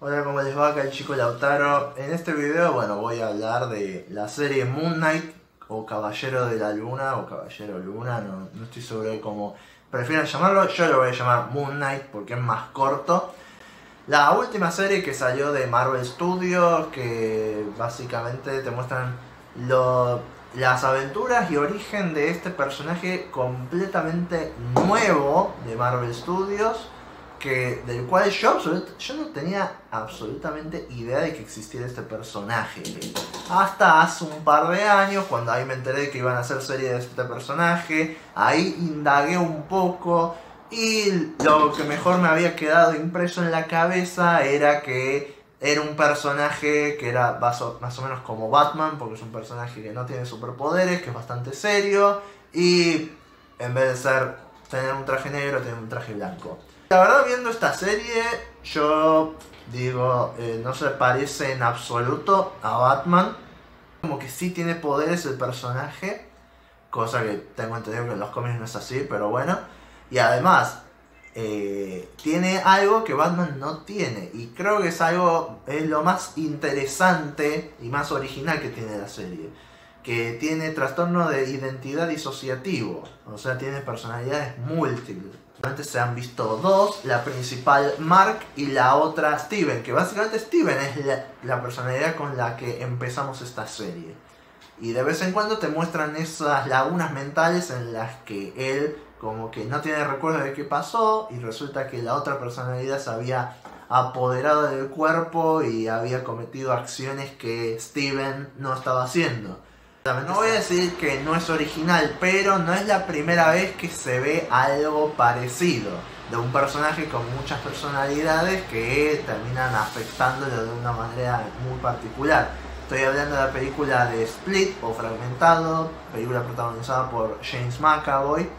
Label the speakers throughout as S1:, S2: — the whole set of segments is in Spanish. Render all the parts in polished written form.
S1: Hola, ¿cómo les va? Acá el chico Lautaro. En este video, bueno, voy a hablar de la serie Moon Knight, o Caballero de la Luna, o Caballero Luna, no estoy seguro de cómo prefieran llamarlo. Yo lo voy a llamar Moon Knight porque es más corto. La última serie que salió de Marvel Studios, que básicamente te muestran las aventuras y origen de este personaje completamente nuevo de Marvel Studios, del cual yo no tenía absolutamente idea de que existiera este personaje. Hasta hace un par de años, cuando ahí me enteré que iban a hacer serie de este personaje, ahí indagué un poco y lo que mejor me había quedado impreso en la cabeza era que era un personaje que era más o menos como Batman, porque es un personaje que no tiene superpoderes, que es bastante serio y en vez de tener un traje negro, tiene un traje blanco. La verdad, viendo esta serie, yo digo, no se parece en absoluto a Batman. Como que sí tiene poderes el personaje, cosa que tengo entendido que en los cómics no es así, pero bueno. Y además, tiene algo que Batman no tiene, y creo que es lo más interesante y más original que tiene la serie. Que tiene trastorno de identidad disociativo, o sea, tiene personalidades múltiples. Antes se han visto dos, la principal Mark y la otra Steven, que básicamente Steven es la personalidad con la que empezamos esta serie. Y de vez en cuando te muestran esas lagunas mentales en las que él como que no tiene recuerdo de qué pasó y resulta que la otra personalidad se había apoderado del cuerpo y había cometido acciones que Steven no estaba haciendo. No voy a decir que no es original, pero no es la primera vez que se ve algo parecido de un personaje con muchas personalidades que terminan afectándolo de una manera muy particular. Estoy hablando de la película de Split o Fragmentado, película protagonizada por James McAvoy,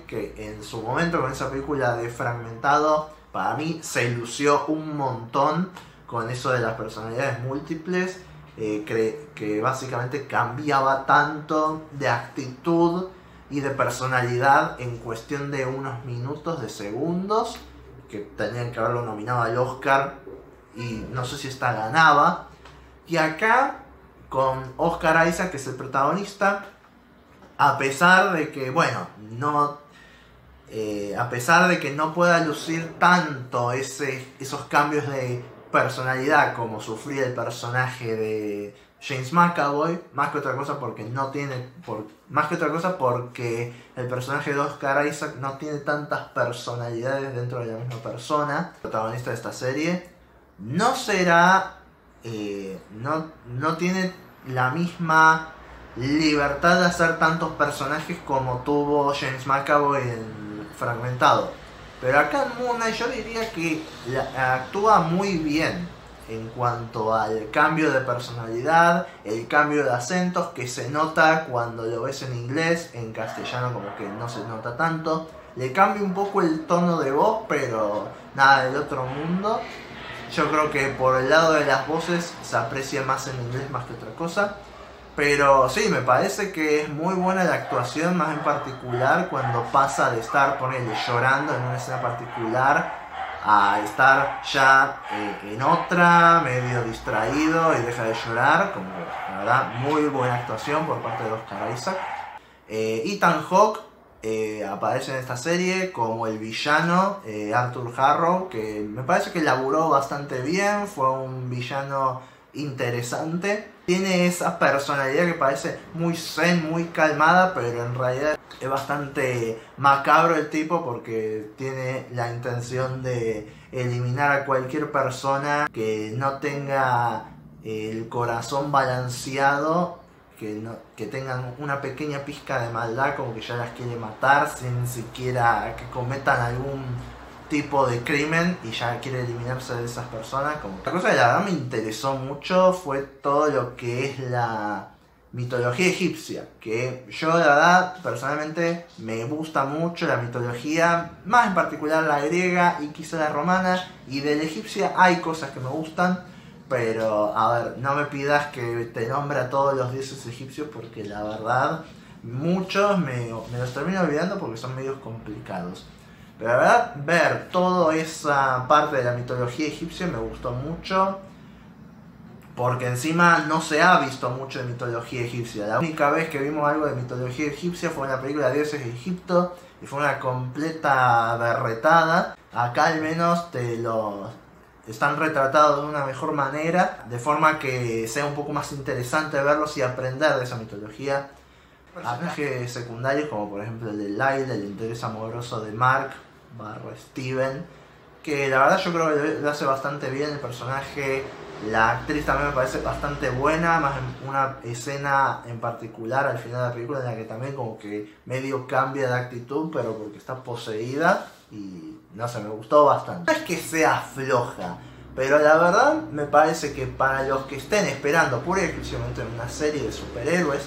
S1: que en su momento con esa película de Fragmentado para mí se lució un montón con eso de las personalidades múltiples. Que básicamente cambiaba tanto de actitud y de personalidad en cuestión de unos minutos, de segundos, que tenían que haberlo nominado al Oscar y no sé si esta ganaba. Y acá con Oscar Isaac, que es el protagonista, a pesar de que no pueda lucir tanto esos cambios de personalidad como sufría el personaje de James McAvoy, más que otra cosa porque el personaje de Oscar Isaac no tiene tantas personalidades dentro de la misma persona. El protagonista de esta serie no tiene la misma libertad de hacer tantos personajes como tuvo James McAvoy en Fragmentado. Pero acá en Moon Knight yo diría que actúa muy bien en cuanto al cambio de personalidad, el cambio de acentos que se nota cuando lo ves en inglés, en castellano como que no se nota tanto. Le cambia un poco el tono de voz, pero nada del otro mundo. Yo creo que por el lado de las voces se aprecia más en inglés más que otra cosa. Pero sí, me parece que es muy buena la actuación, más en particular cuando pasa de estar, llorando en una escena particular a estar ya en otra, medio distraído y deja de llorar. Como la verdad, muy buena actuación por parte de Oscar Isaac. Ethan Hawke aparece en esta serie como el villano Arthur Harrow, que me parece que laburó bastante bien, fue un villano interesante. Tiene esa personalidad que parece muy zen, muy calmada, pero en realidad es bastante macabro el tipo porque tiene la intención de eliminar a cualquier persona que no tenga el corazón balanceado, que tengan una pequeña pizca de maldad, como que ya las quiere matar sin siquiera que cometan algún tipo de crimen y ya quiere eliminarse de esas personas. La cosa que la verdad me interesó mucho fue todo lo que es la mitología egipcia, que yo la verdad personalmente me gusta mucho la mitología, más en particular la griega y quizá la romana, y de la egipcia hay cosas que me gustan, pero a ver, no me pidas que te nombre a todos los dioses egipcios porque la verdad muchos me los termino olvidando porque son medios complicados. Pero la verdad, ver toda esa parte de la mitología egipcia me gustó mucho. Porque encima no se ha visto mucho de mitología egipcia. La única vez que vimos algo de mitología egipcia fue en la película Dioses de Egipto. Y fue una completa berretada. Acá al menos te lo están retratados de una mejor manera. De forma que sea un poco más interesante verlos y aprender de esa mitología. Personajes secundarios como por ejemplo el de Layla, el interés amoroso de Mark / Steven. Que la verdad yo creo que lo hace bastante bien el personaje. La actriz también me parece bastante buena, más en una escena en particular al final de la película en la que también como que medio cambia de actitud, pero porque está poseída y no sé, me gustó bastante. No es que sea floja, pero la verdad me parece que para los que estén esperando pura y exclusivamente en una serie de superhéroes,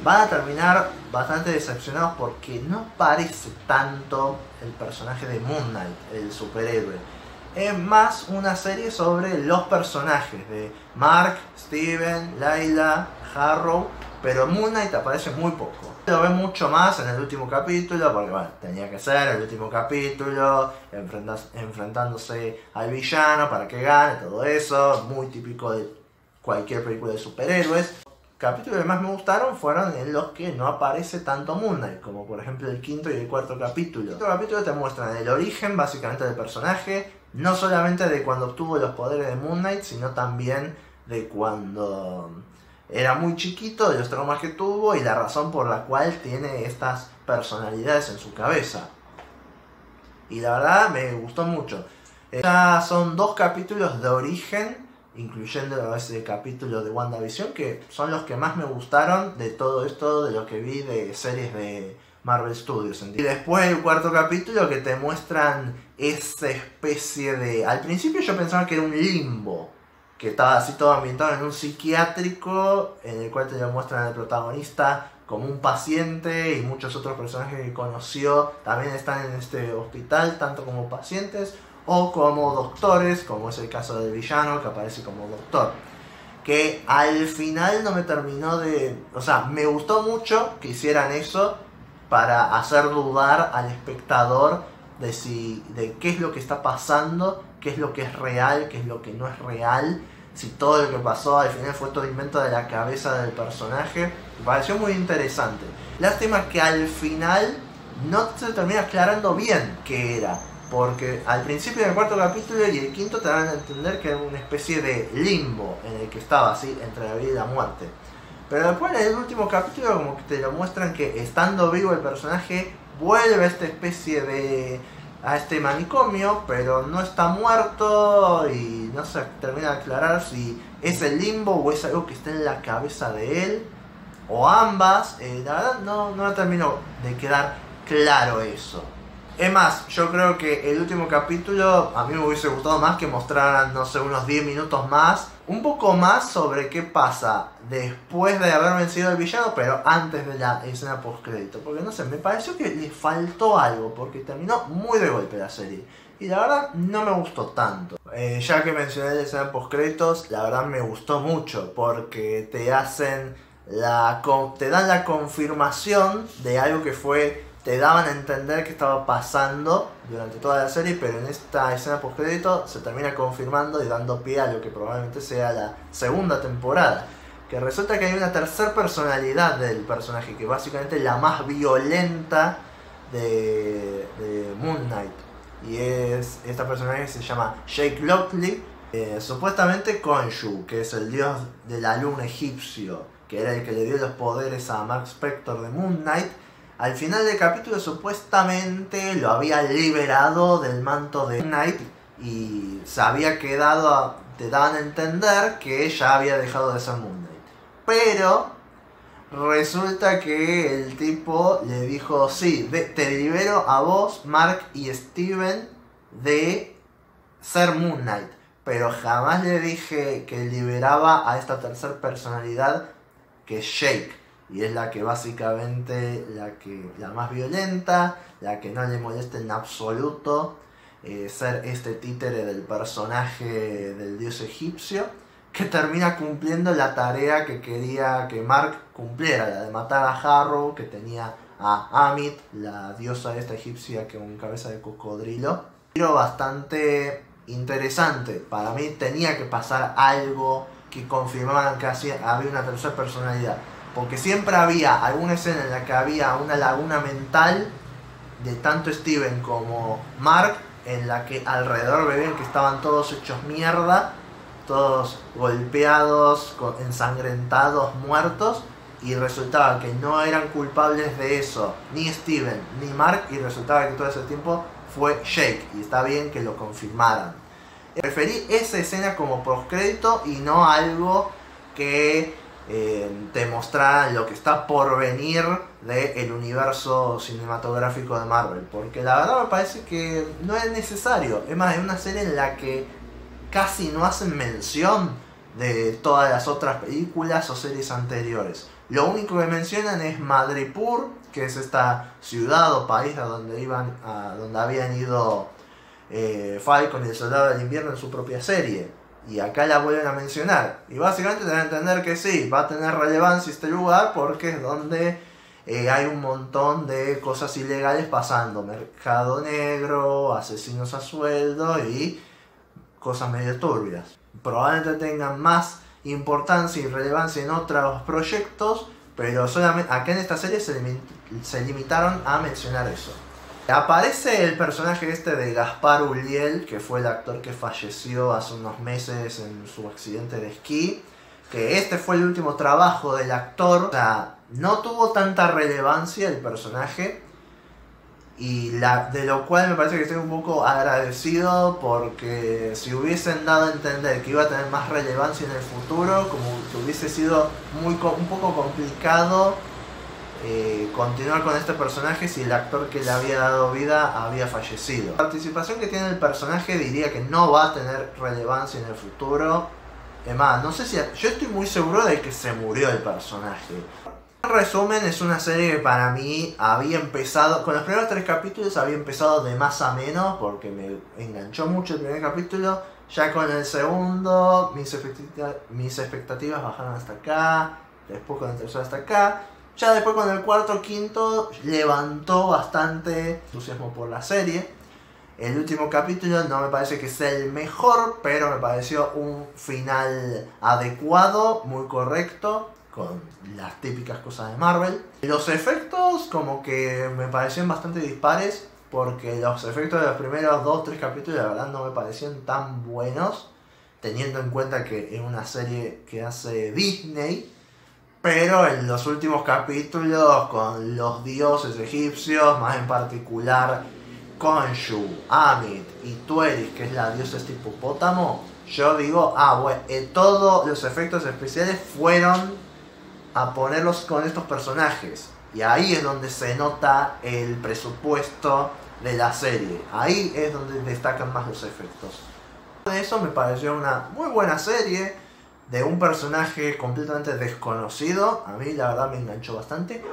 S1: van a terminar bastante decepcionados porque no parece tanto el personaje de Moon Knight, el superhéroe. Es más una serie sobre los personajes de Mark, Steven, Layla, Harrow, pero Moon Knight aparece muy poco. Lo ve mucho más en el último capítulo, porque bueno, tenía que ser el último capítulo, enfrentándose al villano para que gane, todo eso, muy típico de cualquier película de superhéroes. Capítulos que más me gustaron fueron en los que no aparece tanto Moon Knight, como por ejemplo el quinto y el cuarto capítulo. El quinto capítulo te muestran el origen básicamente del personaje, no solamente de cuando obtuvo los poderes de Moon Knight, sino también de cuando era muy chiquito, de los traumas que tuvo y la razón por la cual tiene estas personalidades en su cabeza. Y la verdad me gustó mucho. Ya son 2 capítulos de origen, incluyendo ese capítulo de WandaVision, que son los que más me gustaron de todo esto, de lo que vi de series de Marvel Studios. Y después el cuarto capítulo que te muestran esa especie de... Al principio yo pensaba que era un limbo, que estaba así todo ambientado en un psiquiátrico, en el cual te lo muestran al protagonista como un paciente y muchos otros personajes que conoció también están en este hospital, tanto como pacientes o como doctores, como es el caso del villano que aparece como doctor. Que al final no me terminó de... O sea, me gustó mucho que hicieran eso para hacer dudar al espectador de qué es lo que está pasando, qué es lo que es real, qué es lo que no es real, si todo lo que pasó al final fue todo invento de la cabeza del personaje. Me pareció muy interesante. Lástima que al final no se termina aclarando bien qué era, porque al principio del cuarto capítulo y el quinto te dan a entender que era una especie de limbo en el que estaba así entre la vida y la muerte. Pero después en el último capítulo como que te lo muestran que estando vivo el personaje vuelve a esta especie de... a este manicomio, pero no está muerto y no se termina de aclarar si es el limbo o es algo que está en la cabeza de él, o ambas. La verdad no me terminó de quedar claro eso. Es más, yo creo que el último capítulo a mí me hubiese gustado más que mostraran, no sé, unos 10 minutos más, un poco más sobre qué pasa después de haber vencido al villano, pero antes de la escena postcrédito. Porque no sé, me pareció que le faltó algo, porque terminó muy de golpe la serie. Y la verdad no me gustó tanto. Ya que mencioné la escena postcréditos, la verdad me gustó mucho, porque te dan la confirmación de algo que fue... Te daban a entender que estaba pasando durante toda la serie, pero en esta escena postcrédito se termina confirmando y dando pie a lo que probablemente sea la segunda temporada. Que resulta que hay una tercera personalidad del personaje, que básicamente es la más violenta de Moon Knight. Y esta personaje se llama Jake Lockley, supuestamente Khonshu, que es el dios de la luna egipcio, que era el que le dio los poderes a Mark Spector de Moon Knight. Al final del capítulo supuestamente lo había liberado del manto de Knight y se había quedado, te daban a entender que ya había dejado de ser Moon Knight. Pero resulta que el tipo le dijo, sí, te libero a vos, Mark y Steven de ser Moon Knight. Pero jamás le dije que liberaba a esta tercera personalidad que es Jake. Y es la que básicamente, la más violenta, la que no le molesta en absoluto ser este títere del personaje del dios egipcio, que termina cumpliendo la tarea que quería que Mark cumpliera, la de matar a Harrow, que tenía a Amit, la diosa esta egipcia con cabeza de cocodrilo. Pero bastante interesante. Para mí tenía que pasar algo que confirmaban que había una tercera personalidad. Porque siempre había alguna escena en la que había una laguna mental de tanto Steven como Mark, en la que alrededor veían que estaban todos hechos mierda, todos golpeados, ensangrentados, muertos, y resultaba que no eran culpables de eso ni Steven ni Mark, y resultaba que todo ese tiempo fue Jake, y está bien que lo confirmaran. Preferí esa escena como postcrédito y no algo que te mostrara lo que está por venir del universo cinematográfico de Marvel, porque la verdad me parece que no es necesario. Es más, es una serie en la que casi no hacen mención de todas las otras películas o series anteriores. Lo único que mencionan es Madripoor, que es esta ciudad o país a donde habían ido Falcon y el Soldado del Invierno en su propia serie. Y acá la vuelven a mencionar. Y básicamente te van a entender que sí, va a tener relevancia este lugar porque es donde hay un montón de cosas ilegales pasando. Mercado negro, asesinos a sueldo y cosas medio turbias. Probablemente tengan más importancia y relevancia en otros proyectos, pero solamente acá en esta serie se limitaron a mencionar eso. Aparece el personaje este de Gaspar Ulliel, que fue el actor que falleció hace unos meses en su accidente de esquí. Que este fue el último trabajo del actor. O sea, no tuvo tanta relevancia el personaje. Y de lo cual me parece que estoy un poco agradecido, porque si hubiesen dado a entender que iba a tener más relevancia en el futuro, como que hubiese sido un poco complicado continuar con este personaje si el actor que le había dado vida había fallecido. La participación que tiene el personaje diría que no va a tener relevancia en el futuro. Es más, no sé si... Yo estoy muy seguro de que se murió el personaje. En resumen, es una serie que para mí había empezado... Con los primeros 3 capítulos había empezado de más a menos, porque me enganchó mucho el primer capítulo. Ya con el segundo, mis expectativas bajaron hasta acá. Después con el tercero hasta acá. Ya después con el cuarto, quinto, levantó bastante entusiasmo por la serie. El último capítulo no me parece que sea el mejor, pero me pareció un final adecuado, muy correcto, con las típicas cosas de Marvel. Los efectos como que me parecieron bastante dispares, porque los efectos de los primeros 2-3 capítulos la verdad no me parecían tan buenos, teniendo en cuenta que es una serie que hace Disney. Pero en los últimos capítulos, con los dioses egipcios, más en particular Khonshu, Amit y Tueris, que es la diosa este hipopótamo, yo digo, bueno, todos los efectos especiales fueron a ponerlos con estos personajes. Y ahí es donde se nota el presupuesto de la serie. Ahí es donde destacan más los efectos. De eso me pareció una muy buena serie, de un personaje completamente desconocido. A mí la verdad me enganchó bastante.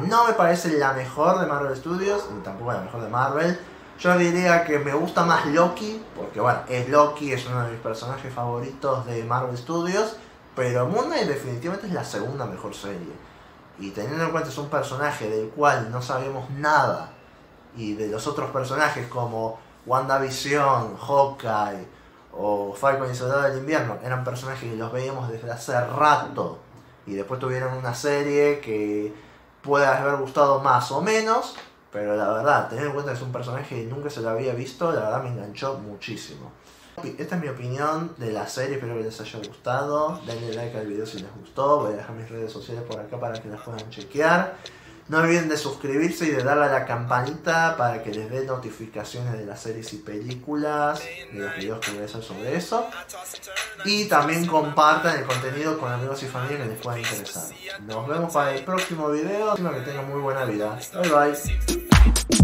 S1: No me parece la mejor de Marvel Studios, ni tampoco la mejor de Marvel. Yo diría que me gusta más Loki, porque bueno, es Loki, es uno de mis personajes favoritos de Marvel Studios. Pero Moon Knight definitivamente es la segunda mejor serie. Y teniendo en cuenta es un personaje del cual no sabemos nada, y de los otros personajes como WandaVision, Hawkeye o Falcon y el Soldado del Invierno, eran personajes que los veíamos desde hace rato, y después tuvieron una serie que puede haber gustado más o menos, pero la verdad, teniendo en cuenta que es un personaje que nunca se lo había visto, la verdad me enganchó muchísimo. Esta es mi opinión de la serie, espero que les haya gustado. Denle like al video si les gustó. Voy a dejar mis redes sociales por acá para que las puedan chequear. No olviden de suscribirse y de darle a la campanita para que les dé notificaciones de las series y películas, de los videos que voy a hacer sobre eso. Y también compartan el contenido con amigos y familia que les pueda interesar. Nos vemos para el próximo video. Que tengan muy buena vida. Bye bye.